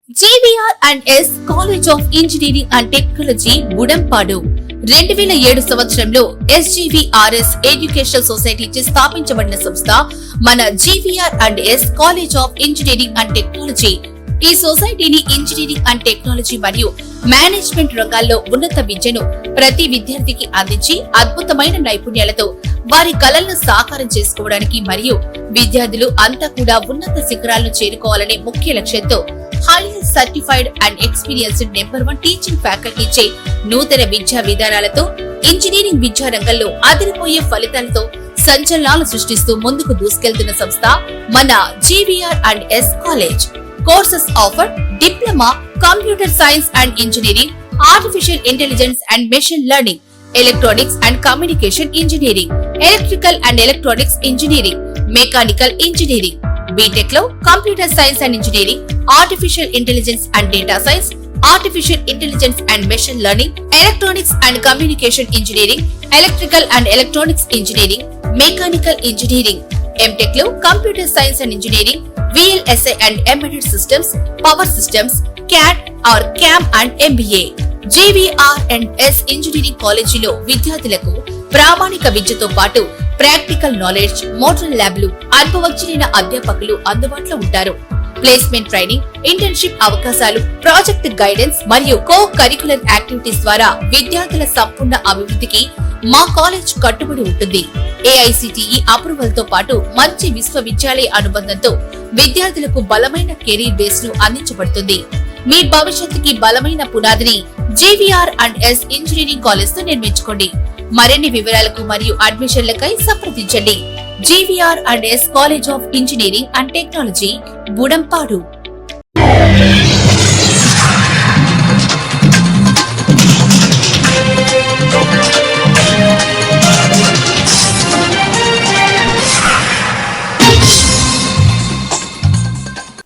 GVR and S college of engineering and technology Budampadu 2007 సంవత్సరంలో SGVRS educational society చే స్థాపించబడిన సంస్థ మన GVR and S college of engineering and technology. ఈ సొసైటీని ఇంజనీరింగ్ అండ్ టెక్నాలజీ మరియు మేనేజ్మెంట్ రంగాల్లో ఉన్నత విద్యను ప్రతి విద్యార్థికి అందించి అద్భుతమైన నైపుణ్యాలతో వారి కలలను సాకారం చేసుకోవడానికి మరియు విద్యార్థులు అంతా కూడా ఉన్నత శిఖరాలను చేరుకోవాలనే ముఖ్య లక్ష్యంతో highly certified and experienced number 1 teaching faculty చే నూతన విద్యా విధానాలతో ఇంజనీరింగ్ విద్యా రంగంలో అదిరిపోయే ఫలితాలతో సంచలనాలు సృష్టిస్తూ ముందుకు దూసుకెళ్తున్న సంస్థ మన GVR and S college. Courses offer diploma computer science and engineering, artificial intelligence and machine learning, electronics and communication engineering, electrical and electronics engineering, mechanical engineering. B Tech లో computer science and engineering, artificial intelligence and data science, artificial intelligence and machine learning, electronics and communication engineering, electrical and electronics engineering, mechanical engineering. M Tech లో computer science and engineering, VLSI and embedded systems, power systems, CAD are CAM and MBA. GVR and S engineering కాలేజీలో విద్యార్థులకు ప్రామాణిక విద్యతో పాటు practical knowledge, model ల్యాబ్లు, అనుభవజ్ఞులైన అధ్యాపకులు అందుబాటులో ఉంటారు. ప్లేస్మెంట్ ట్రైనింగ్, ఇంటర్న్షిప్ అవకాశాలు, ప్రాజెక్ట్ గైడెన్స్ మరియు కో కరికులర్ యాక్టివిటీస్ ద్వారా విద్యార్థుల సంపూర్ణ అభివృద్ధికి మా కాలేజ్ కట్టుబడి ఉంటుంది. AICTE అప్రూవల్ తో పాటు మంచి విశ్వవిద్యాలయ అనుబంధంతో విద్యార్థులకు బలమైన కెరీర్ బేస్ ను అందించబడుతుంది. మీ భవిష్యత్తుకి బలమైన పునాదిని GVR and S engineering college తో నిర్మించుకోండి. మరిన్ని వివరాలకు మరియు అడ్మిషన్లకై సంప్రదించండి. GVR and S college of engineering and technology, Budampadu.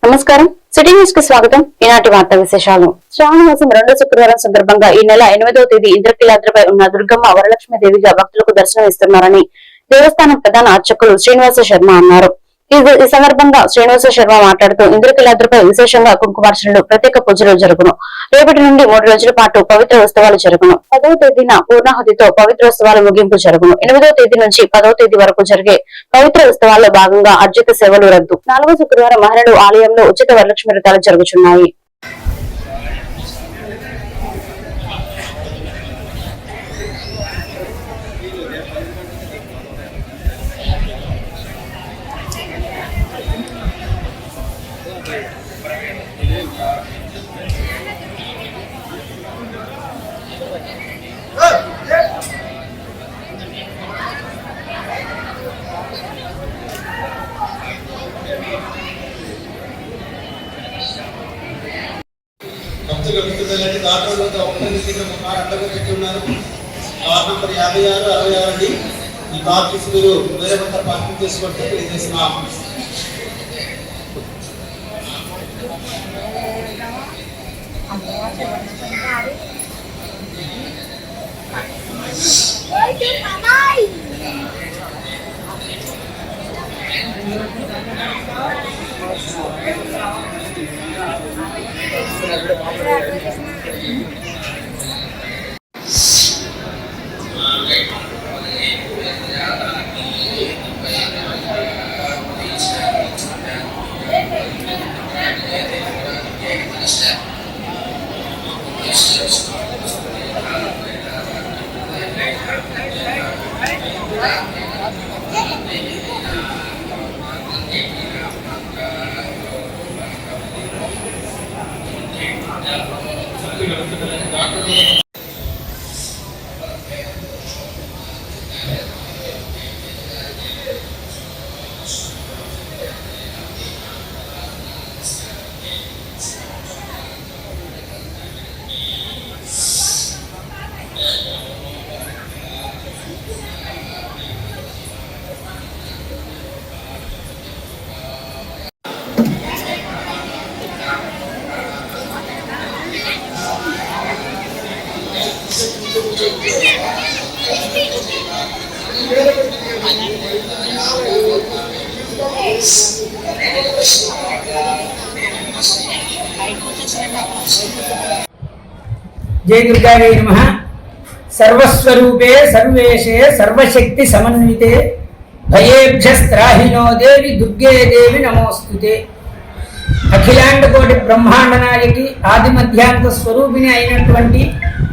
నమస్కారం, సిటీ న్యూస్ కు స్వాగతం. ఈనాటి వార్తా విశేషాలు. శ్రావణ మాసం 2వ శుక్రవారం సందర్భంగా ఈ నెల 8వ తేదీ ఇంద్రకీలాద్రిపై ఉన్న దుర్గమ్మ వరలక్ష్మీదేవిగా భక్తులకు దర్శనం ఇస్తున్నారని దేవస్థానం ప్రధాన అర్చకులు శ్రీనివాస శర్మ అన్నారు. ఈ సందర్భంగా శ్రీనివాస శర్మ మాట్లాడుతూ ఇంద్రకీలాద్రిపై విశేషంగా కుంకుమార్చనలు, ప్రత్యేక పూజలు జరుగును. రేపటి నుండి 3 రోజుల పాటు పవిత్ర ఉత్సవాలు జరుగును. 10వ తేదీన పూర్ణాహుతితో పవిత్రోత్సవాల ముగింపు జరుగును. 8వ తేదీ నుంచి 10వ తేదీ వరకు జరిగే పవిత్ర ఉత్సవాల్లో భాగంగా అర్జిత సేవలు రద్దు. 4వ శుక్రవారం మహిళలు ఆలయంలో ఉచిత వరలక్ష్మి వ్రతాలు జరుగుతున్నాయి. దాంట్లో అడ్డగా పెట్టి ఉన్నారు. కార్ నంబర్ 56, 66 అండి. ఈ కార్ తీసుకుని వేరే కొంత పార్కింగ్ చేసుకుంటే తెలియజేస్తున్నాం. जय दुर्गायै नमः। सर्वस्वरूपे सर्वेशे सर्वशक्ति समन्विते भयेभ्यस्त्राहिनो देवी दुर्गे देवी नमोस्तुते। अखिलांड कोटि ब्रह्मांड नायकी आदि मध्यांत स्वरूपिणी అయినటువంటి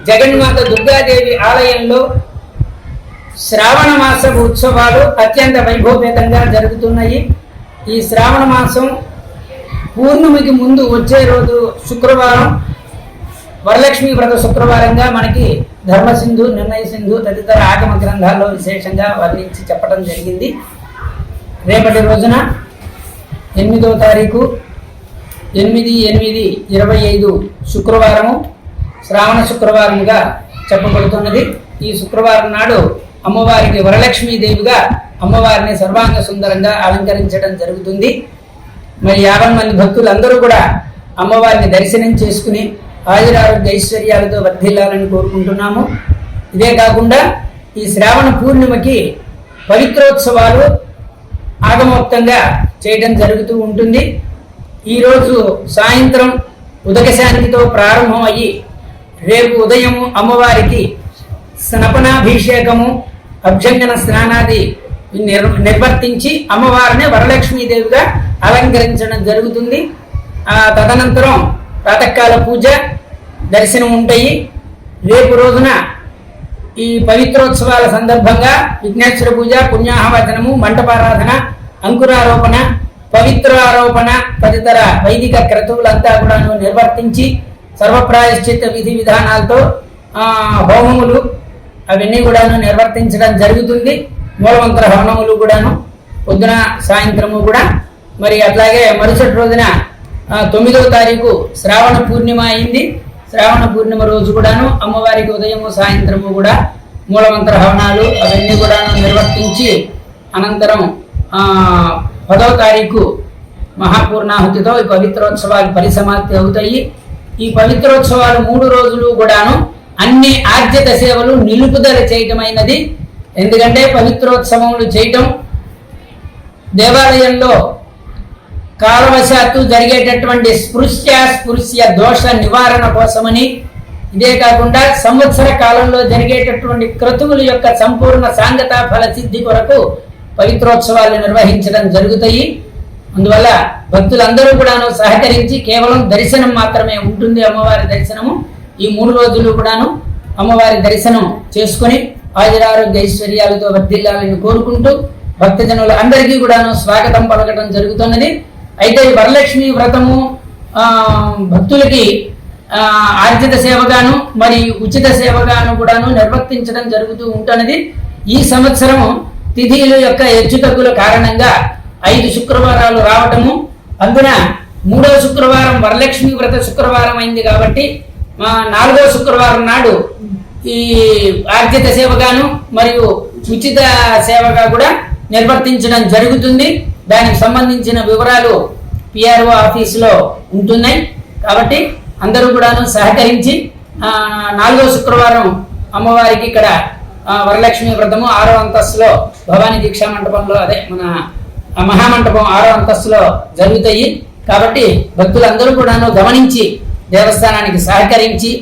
జగన్మాత దుర్గాదేవి ఆలయంలో శ్రావణ మాస ఉత్సవాలు అత్యంత వైభవపేతంగా జరుగుతున్నాయి. ఈ శ్రావణ మాసం పూర్ణిమకి ముందు వచ్చే రోజు శుక్రవారం వరలక్ష్మి వ్రత శుక్రవారంగా మనకి ధర్మసింధు, నిర్ణయ సింధు తదితర ఆగమ గ్రంథాల్లో విశేషంగా వర్ణించి చెప్పడం జరిగింది. రేపటి రోజున 8వ తారీఖు 8/8/25 శుక్రవారము శ్రావణ శుక్రవారంగా చెప్పబడుతున్నది. ఈ శుక్రవారం నాడు అమ్మవారికి వరలక్ష్మీదేవిగా అమ్మవారిని సర్వాంగ సుందరంగా అలంకరించడం జరుగుతుంది. మరి 50 మంది భక్తులందరూ కూడా అమ్మవారిని దర్శనం చేసుకుని ఆయురారోగ్య ఐశ్వర్యాలతో వర్ధిల్లాలని కోరుకుంటున్నాము. ఇదే కాకుండా ఈ శ్రావణ పూర్ణిమకి పవిత్రోత్సవాలు ఆగమోక్తంగా చేయడం జరుగుతూ ఉంటుంది. ఈరోజు సాయంత్రం ఉదక శాంతితో ప్రారంభం అయ్యి రేపు ఉదయం అమ్మవారికి స్నపనాభిషేకము, అభ్యంగన స్నానాది నిర్వర్తించి అమ్మవారిని వరలక్ష్మీదేవిగా అలంకరించడం జరుగుతుంది. తదనంతరం ప్రాతకాల పూజ, దర్శనం ఉంటాయి. రేపు రోజున ఈ పవిత్రోత్సవాల సందర్భంగా విఘ్నేశ్వర పూజ, పుణ్యాహవచనము, మంటపారాధన, అంకురారోపణ, పవిత్రారోపణ తదితర వైదిక క్రతువులంతా కూడా నిర్వర్తించి సర్వప్రాయశ్చిత్త విధి విధానాలతో హోమములు అవన్నీ కూడాను నిర్వర్తించడం జరుగుతుంది. మూలమంత్ర హవనములు కూడాను పొద్దున సాయంత్రము కూడా. మరి అట్లాగే మరుసటి రోజున 9వ తారీఖు శ్రావణ పూర్ణిమ అయింది. శ్రావణ పూర్ణిమ రోజు కూడాను అమ్మవారికి ఉదయము సాయంత్రము కూడా మూలమంత్ర హవనాలు అవన్నీ కూడాను నిర్వర్తించి అనంతరం 10వ తారీఖు మహాపూర్ణాహుతితో ఈ పవిత్రోత్సవాలు పరిసమాప్తి అవుతాయి. ఈ పవిత్రోత్సవాలు 3 రోజులు కూడాను అన్ని ఆర్జిత సేవలు నిలుపుదల చేయటమైనది. ఎందుకంటే పవిత్రోత్సవములు చేయటం దేవాలయంలో కాలవశాత్తు జరిగేటటువంటి స్పృశ్య దోష నివారణ కోసమని, ఇదే కాకుండా సంవత్సర కాలంలో జరిగేటటువంటి క్రతువుల యొక్క సంపూర్ణ సాంగత ఫల సిద్ధి కొరకు పవిత్రోత్సవాలు నిర్వహించడం జరుగుతాయి. అందువల్ల భక్తులందరూ కూడాను సహకరించి కేవలం దర్శనం మాత్రమే ఉంటుంది. అమ్మవారి దర్శనము ఈ 3 రోజులు కూడాను అమ్మవారి దర్శనం చేసుకుని ఆయురారోగ్య ఐశ్వర్యాలతో వర్ధిల్లాలని కోరుకుంటూ భక్తజనులు అందరికీ కూడాను స్వాగతం పలకడం జరుగుతున్నది. అయితే వరలక్ష్మి వ్రతము భక్తులకి ఆర్జిత సేవగాను మరి ఉచిత సేవగాను కూడాను నిర్వర్తించడం జరుగుతూ ఉంటున్నది. ఈ సంవత్సరం తిథిల యొక్క హెచ్చుతగ్గుల కారణంగా 5 శుక్రవారాలు రావటము, అందున 3వ శుక్రవారం వరలక్ష్మి వ్రత శుక్రవారం అయింది కాబట్టి 4వ శుక్రవారం నాడు ఈ ఆర్జిత సేవగాను మరియు ఉచిత సేవగా కూడా నిర్వర్తించడం జరుగుతుంది. దానికి సంబంధించిన వివరాలు పిఆర్ఓ ఆఫీసులో ఉంటున్నాయి. కాబట్టి అందరూ కూడాను సహకరించి 4వ శుక్రవారం అమ్మవారికి ఇక్కడ వరలక్ష్మి వ్రతము 6వ అంతస్తులో భవానీ దీక్షా మండపంలో అదే మన మహామండపం 6వ అంతస్తులో జరుగుతాయి. కాబట్టి భక్తులందరూ కూడాను గమనించి దేవస్థానానికి సహకరించి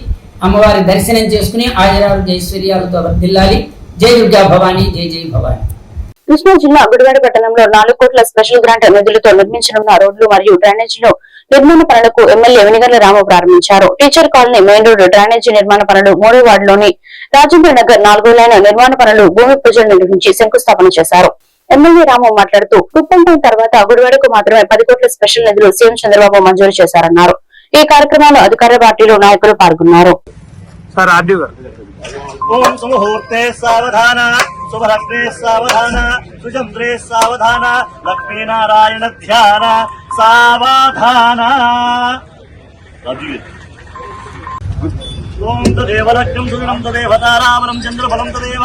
అమ్మవారి దర్శనం చేసుకుని ఆయురారోగ్య ఐశ్వర్యాలతో వర్ధిల్లాలి. జై దుర్గా భవానీ, జై జై భవానీ. కృష్ణా జిల్లా గుడివాడ పట్టణంలో 4 కోట్ల స్పెషల్ గ్రాంట్ నిధులతో నిర్మించనున్న రోడ్లు మరియు డ్రైనేజీలు నిర్మాణ పనులకు ఎమ్మెల్యే వెనిగళ్ల రాము ప్రారంభించారు. Teacher colony main road drainage నిర్మాణ పనులు 3వ వార్డులోని రాజేంద్ర నగర్ 4వ లైన్ నిర్మాణ పనులు భూమి పూజలు నిర్వహించి శంకుస్థాపన చేశారు. ఎమ్మెల్యే రాము మాట్లాడుతూ కుప్పంపం తర్వాత గుడివాడకు మాత్రమే 10 కోట్ల స్పెషల్ నిధులు సీఎం చంద్రబాబు మంజూరు చేశారన్నారు. ఈ కార్యక్రమంలో అధికార పార్టీలు నాయకులు పాల్గొన్నారు. ओम सुमुहूर्ते सावधान शुभलग्ने सावधान सुचंद्रे सावधान लक्ष्मी नारायण ध्यान सावधान। ओम तदेव लक्ष्यं सुगुणं तदेव ताराबलं चंद्रबलं तदेव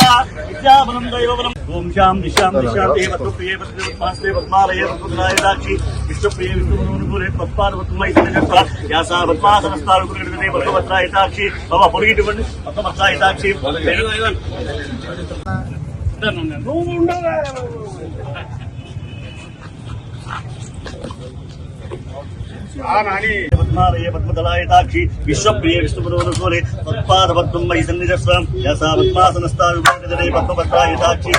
विद्याबलं दैवबलं। ओम शां दिशां देव प्रिये पद्मास्ते पद्मालये पद्मनाय साक्षी विष्णुप्रिये विष्णुमनोनुकूले पद्मावतमय सन्निधत्वा यासा पद्मासनस्थालुकुरुगते भगवत्राय साक्षी भव पुरीटुवन् पद्मवत्राय साक्षी। పద్మాలయ పద్మదలాయతాక్షి విశ్వప్రియ విష్ణుపురోనుకూలే తత్పాదపద్మం మయి సన్నిజస్వం యసా పద్మాసనస్థా విభజనే పద్మపత్రాయతాక్షి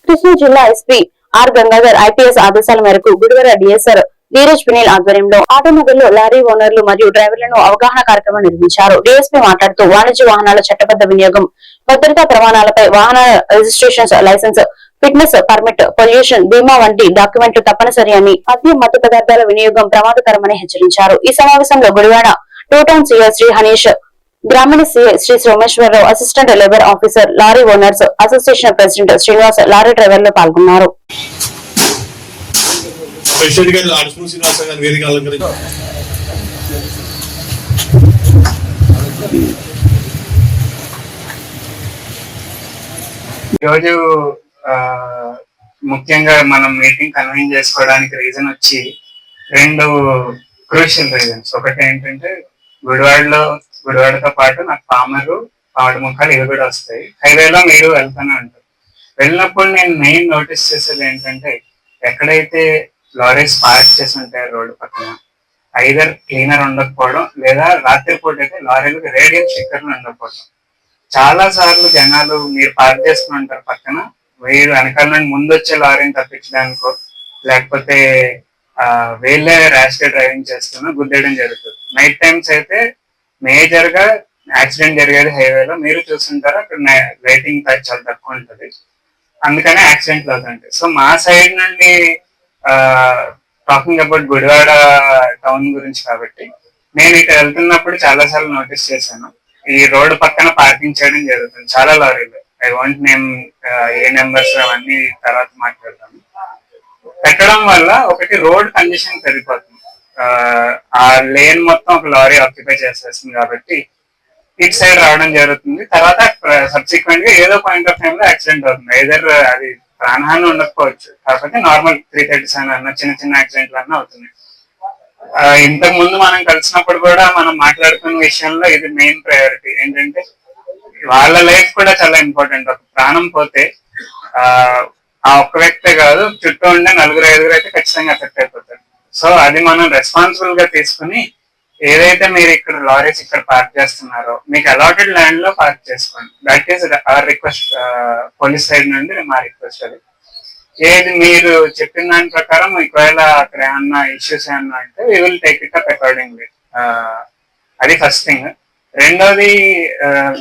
కృష్ణా జిల్లా ఎస్పీ ఆర్ గంగాధర్ ఐపీఎస్ ఆదేశాల మేరకు గుడివాడ డిఎస్ఆర్ ధీరజ్ పినిల్ ఆధ్వర్యంలో ఆటోనగర్ లో లారీ ఓనర్లు మరియు డ్రైవర్లను అవగాహన కార్యక్రమం నిర్వహించారు. డీఎస్పీ మాట్లాడుతూ వాణిజ్య వాహనాల చట్టబద్ధ వినియోగం, భద్రతా ప్రమాణాలపై వాహన registrations, licence, fitness permit, pollution బీమా వంటి డాక్యుమెంట్లు తప్పనిసరి అని, మద్యం మత్తు పదార్థాల వినియోగం ప్రమాదకరమని హెచ్చరించారు. ఈ సమావేశంలో గుడివాడ 2 టౌన్ సీఐ శ్రీ హనీష్, గ్రామీణ CI Shri Someswararao, assistant labour officer, lorry owners association president Srinivas, lorry డ్రైవర్లు పాల్గొన్నారు. ఈరోజు ముఖ్యంగా మనం మీటింగ్ కన్వీన్ చేసుకోవడానికి రీజన్ వచ్చి 2 క్రూషియల్ రీజన్స్. ఒకటి ఏంటంటే గుడివాడతో పాటు నాకు పామడి ముఖాలు ఇవి కూడా వస్తాయి. హైవేలో మీరు వెళ్తూనే ఉంటారు. వెళ్ళినప్పుడు నేను మెయిన్ నోటీస్ చేసేది ఏంటంటే, ఎక్కడైతే లారీస్ పార్క్ చేసి ఉంటాయి రోడ్డు పక్కన, ఐదర్ క్లీనర్ ఉండకపోవడం, లేదా రాత్రిపూట అయితే లారీలకు రేడియం స్టిక్కర్లు ఉండకపోవడం. చాలా సార్లు జనాలు మీరు పార్క్ చేసుకుని ఉంటారు పక్కన, మీరు వెనకాల నుండి ముందు వచ్చే లారీని తప్పించడానికో లేకపోతే వీళ్ళే ర్యాష్ గా డ్రైవింగ్ చేస్తున్నా గుద్దేయడం జరుగుతుంది. నైట్ టైమ్స్ అయితే మేజర్ గా యాక్సిడెంట్ జరిగేది హైవేలో. మీరు చూస్తుంటారు అక్కడ లైటింగ్ చాలా తక్కువ ఉంటుంది, అందుకనే యాక్సిడెంట్లు అవుతుంటాయి. సో మా సైడ్ నుండి టాకింగ్ అబౌట్ గుడివాడ టౌన్ గురించి కాబట్టి నేను ఇటు వెళ్తున్నప్పుడు చాలా సార్లు నోటీస్ చేశాను. ఈ రోడ్డు పక్కన పార్కింగ్ చేయడం జరుగుతుంది చాలా లారీలు. I want name A numbers అవన్నీ తర్వాత మాట్లాడతాను. పెట్టడం వల్ల ఒకటి రోడ్ కండిషన్ పెరిగిపోతుంది, ఆ లేన్ మొత్తం ఒక లారీ ఆక్యుపై చేసేస్తుంది కాబట్టి ఇటు సైడ్ రావడం జరుగుతుంది. తర్వాత సబ్సిక్వెంట్ గా ఏదో పాయింట్ ఆఫ్ టైమ్ లో యాక్సిడెంట్ అవుతుంది. ఐదర్ అది ప్రాణహాని ఉండకపోవచ్చు, కాకపోతే నార్మల్ 337 అన్న చిన్న చిన్న యాక్సిడెంట్లు అన్న అవుతున్నాయి. ఇంతకు ముందు మనం కలిసినప్పుడు కూడా మనం మాట్లాడుకున్న విషయంలో ఇది మెయిన్ ప్రయారిటీ ఏంటంటే, వాళ్ళ లైఫ్ కూడా చాలా ఇంపార్టెంట్. ఒక ప్రాణం పోతే ఆ ఒక్క వ్యక్తే కాదు, చుట్టూ ఉండే 4-5 అయితే ఖచ్చితంగా ఎఫెక్ట్ అయిపోతారు. సో అది మనం రెస్పాన్సిబుల్ గా తీసుకుని, ఏదైతే మీరు ఇక్కడ లారీస్ ఇక్కడ పార్క్ చేస్తున్నారో మీకు అలాటెడ్ ల్యాండ్ లో పార్క్ చేసుకోండి. That is our request, police side నుండి మా రిక్వెస్ట్. అది ఏది మీరు చెప్పిన దాని ప్రకారం ఒకవేళ అక్కడ ఏమన్నా ఇష్యూస్ ఏమన్నా అంటే we will take it up accordingly. అది ఫస్ట్ థింగ్. రెండోది,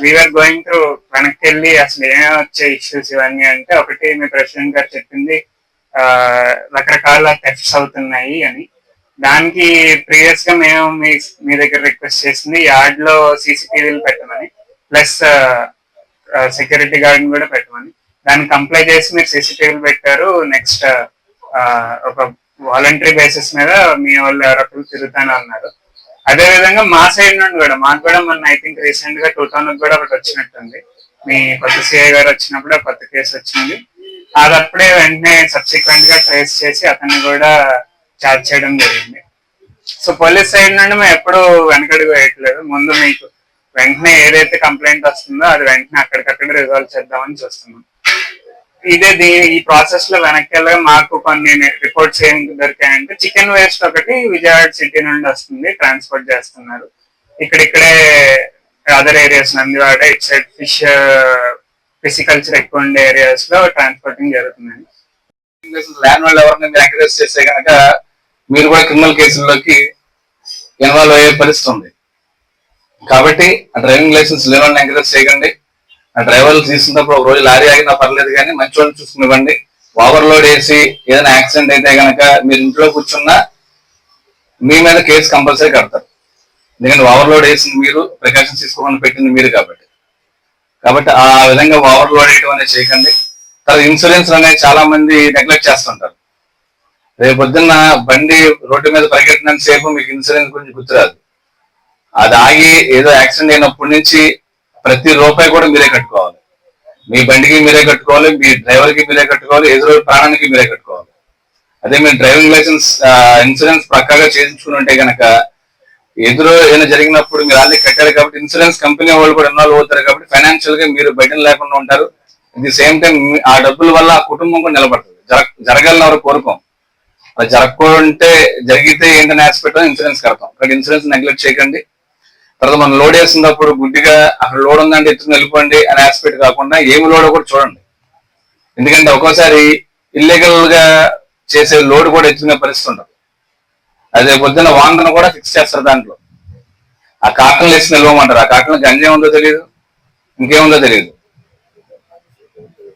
వీఆర్ గోయింగ్ త్రూ వెనక్కి వెళ్ళి అసలు ఏమేమి వచ్చే ఇష్యూస్ ఇవన్నీ అంటే, ఒకటి మీ ప్రెసిడెంట్ గారు చెప్పింది రకరకాల థెఫ్ట్స్ అవుతున్నాయి అని. దానికి ప్రీవియస్ గా మేము మీ దగ్గర రిక్వెస్ట్ చేసింది యార్డ్ లో సీసీటీవీలు పెట్టమని, ప్లస్ సెక్యూరిటీ గార్డ్ కూడా పెట్టమని. దాన్ని కంప్లై చేసి మీరు సీసీటీవీలు పెట్టారు. నెక్స్ట్ ఒక వాలంటరీ బేసిస్ మీద మీ వాళ్ళు ఎవరొకరు తిరుగుతానే అన్నారు. అదే విధంగా మా సైడ్ నుండి కూడా మాకు కూడా మొన్న ఐ థింక్ రీసెంట్ గా 2 టౌన్ కూడా ఒకటి వచ్చినట్టుంది. మీ కొత్త సిఐ గారు వచ్చినప్పుడు కొత్త కేసు వచ్చింది. అది అప్పుడే వెంటనే సబ్సిక్వెంట్ గా ట్రేస్ చేసి అతన్ని కూడా చార్జ్ చేయడం జరిగింది. సో పోలీస్ సైడ్ నుండి మేము ఎప్పుడు వెనకడుగు వేయట్లేదు. ముందు మీకు వెంటనే ఏదైతే కంప్లైంట్ వస్తుందో అది వెంటనే అక్కడికక్కడ రిజాల్వ్ చేద్దామని చూస్తున్నాం. ఈ ప్రాసెస్ లో వెనక్కి వెళ్ళగా మాకు కొన్ని రిపోర్ట్స్ ఏం దొరికాయంటే, చికెన్ వేస్ట్ ఒకటి విజయవాడ సిటీ నుండి వస్తుంది, ట్రాన్స్పోర్ట్ చేస్తున్నారు. ఇక్కడిక్కడే other areas Nandivada it side fish culture ఎక్కువ ఉండే ఏరియాస్ లో ట్రాన్స్పోర్టింగ్ జరుగుతుంది. ల్యాండ్ వాళ్ళు ఎవరిని మీరు ఎంకరేజ్ చేస్తే కనుక మీరు కూడా క్రిమినల్ కేసుల్లోకి ఇన్వాల్వ్ అయ్యే పరిస్థితి ఉంది. కాబట్టి ఆ డ్రైవింగ్ లైసెన్స్ లేని వాళ్ళని ఎంకరేజ్ చేయకండి. ఆ డ్రైవర్లు తీసుకున్నప్పుడు ఒక రోజు లారీ ఆగినా పర్లేదు, కానీ మంచి వాళ్ళు చూసుకునివ్వండి. ఓవర్లోడ్ వేసి ఏదైనా యాక్సిడెంట్ అయితే కనుక మీరు ఇంట్లో కూర్చున్నా మీ మీద కేసు కంపల్సరీ కడతారు. ఎందుకంటే ఓవర్లోడ్ వేసింది మీరు, ప్రికాషన్స్ తీసుకోకుండా పెట్టింది మీరు కాబట్టి ఆ విధంగా ఓవర్లోడ్ వేయడం అనేది చేయకండి. తర్వాత ఇన్సూరెన్స్ అనేది చాలా మంది నెగ్లెక్ట్ చేస్తుంటారు. రేపు పొద్దున్న బండి రోడ్డు మీద పరిగెట్టినంత సేపు మీకు ఇన్సూరెన్స్ గురించి గుర్తురాదు. అది ఆగి ఏదో యాక్సిడెంట్ అయినప్పటి నుంచి ప్రతి రూపాయి కూడా మీరే కట్టుకోవాలి. మీ బండికి మీరే కట్టుకోవాలి, మీ డ్రైవర్ కి మీరే కట్టుకోవాలి, ఎదురు ప్రాణానికి మీరే కట్టుకోవాలి. అదే మీరు డ్రైవింగ్ లైసెన్స్ ఇన్సూరెన్స్ పక్కాగా చేయించుకుని ఉంటే కనుక ఎదురు ఏదైనా జరిగినప్పుడు మీరు ఆల్రెడీ కట్టారు కాబట్టి ఇన్సూరెన్స్ కంపెనీ వాళ్ళు కూడా ఇన్వాల్వ్ అవుతారు. కాబట్టి ఫైనాన్షియల్ గా మీరు బయట లేకుండా ఉంటారు. ది సేమ్ టైం ఆ డబ్బుల వల్ల ఆ కుటుంబం కూడా నిలబడుతుంది. జరగాలని ఎవరు కోరుకోం. అది జరగకుంటే జరిగితే ఏంటనే ఆస్పెక్ట్ ఇన్సూరెన్స్ కడతాం. ఇక్కడ ఇన్సూరెన్స్ నెగ్లెక్ట్ చేయకండి. తర్వాత మనం లోడ్ వేసినప్పుడు గుడ్డిగా అక్కడ లోడ్ ఉందంటే ఎత్తుకుని వెళ్ళిపోండి అనే ఆస్పెక్ట్ కాకుండా ఏమి లోడ్ కూడా చూడండి. ఎందుకంటే ఒక్కోసారి ఇల్లీగల్ గా చేసే లోడ్ కూడా ఎత్తుకునే పరిస్థితి ఉండదు. అదే పొద్దున్న వాందన కూడా ఫిక్స్ చేస్తారు. దాంట్లో ఆ కాటన్లు వేసి నిల్వమంటారు. ఆ కాటన్లో గంజే ఉందో తెలియదు, ఇంకేముందో తెలియదు.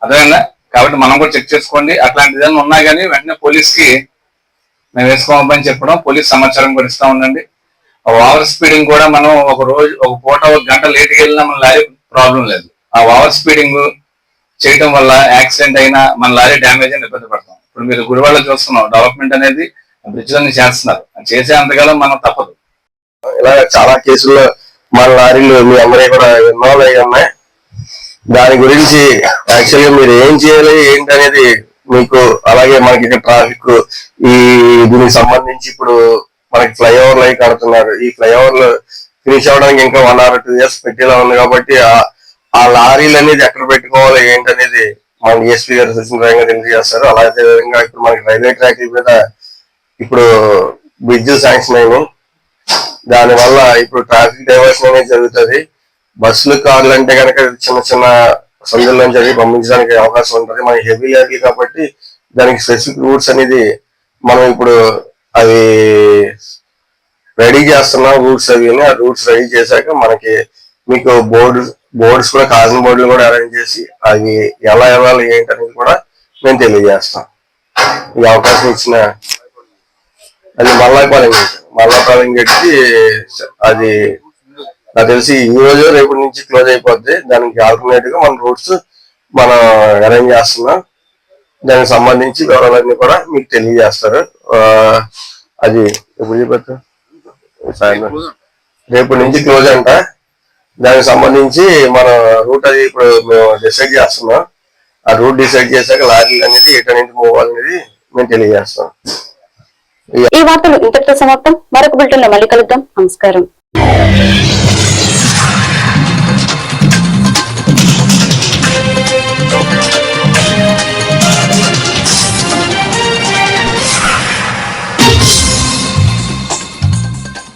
అదేనా? కాబట్టి మనం కూడా చెక్ చేసుకోండి. అట్లాంటిది ఏమైనా ఉన్నా కానీ వెంటనే పోలీస్కి మేము వేసుకోమని చెప్పడం, పోలీస్ సమాచారం కూడా ఇస్తా ఉండండి. ఓవర్ స్పీడింగ్ కూడా మనం ఒక రోజు ఒక పూట ఒక గంట లేట్కి వెళ్ళినా మన లారీ ప్రాబ్లం లేదు. ఆ ఓవర్ స్పీడింగ్ చేయడం వల్ల యాక్సిడెంట్ అయినా మన లారీ డ్యామేజ్ అయినా ఇబ్బంది పడతాం. ఇప్పుడు మీరు గుడివాళ్ళ చూస్తున్నాం, డెవలప్మెంట్ అనేది బ్రిడ్జ్ అన్ని చేస్తున్నారు. చేసే అంతకాలం మనం తప్పదు. ఇలా చాలా కేసుల్లో మన లారీలు మీ అందరూ కూడా ఇన్వాల్వ్ అయ్యి ఉన్నాయి. దాని గురించి యాక్చువల్గా మీరు ఏం చేయాలి ఏంటి అనేది మీకు, అలాగే మనకి ట్రాఫిక్ ఈ దీనికి సంబంధించి ఇప్పుడు మనకి ఫ్లైఓవర్లు అవి కడుతున్నారు. ఈ ఫ్లైఓవర్లు ఫినిష్ అవడానికి ఇంకా 1 or 2 years పెట్టేలా ఉంది. కాబట్టి ఆ లారీలు అనేది ఎక్కడ పెట్టుకోవాలి ఏంటనేది మన డిఎస్పీ గారు సూచనగా తెలియజేస్తారు. అలాగే విధంగా ఇప్పుడు మనకి రైల్వే ట్రాక్ మీద ఇప్పుడు బ్రిడ్జ్ శాంక్షన్ అయినాయి. దానివల్ల ఇప్పుడు ట్రాఫిక్ డైవర్షన్ అనేది జరుగుతుంది. బస్సులు కార్లు అంటే కనుక చిన్న చిన్న సందుల్లో జరిగి పంపించడానికి అవకాశం ఉంటుంది. మనకి హెవీ లారీ కాబట్టి దానికి స్పెసిఫిక్ రూట్స్ అనేది మనం ఇప్పుడు అవి రెడీ చేస్తున్నాం. రూట్స్ అవి ఆ రూట్స్ రెడీ చేశాక మనకి మీకు బోర్డ్స్ కూడా, కాజన్ బోర్డులు కూడా అరేంజ్ చేసి అవి ఎలా ఇవ్వాలి ఏంటనేది కూడా మేము తెలియజేస్తాం. ఈ అవకాశం ఇచ్చిన అది మల్లాపాలెం గట్టి అది నాకు తెలిసి ఈ రోజు రేపటి నుంచి క్లోజ్ అయిపోద్ది. దానికి ఆల్టర్నేటివ్ గా మన రూట్స్ మనం అరేంజ్ చేస్తున్నాం. దానికి సంబంధించి వివరాలన్నీ కూడా మీకు తెలియజేస్తారు. అది ఎప్పుడు చెప్పారు? రేపటి నుంచి క్లోజ్ అంట. దానికి సంబంధించి మన రూట్ అది ఇప్పుడు మేము డిసైడ్ చేస్తున్నాం. ఆ రూట్ డిసైడ్ చేశాక లారీలు అనేది ఎక్కడి మూవ్ అనేది మేము తెలియజేస్తాం. ఈ వార్తలు ఇంతటితో సమాప్తం. మరొక బులెటిన్ లో మళ్ళీ కలుద్దాం. నమస్కారం.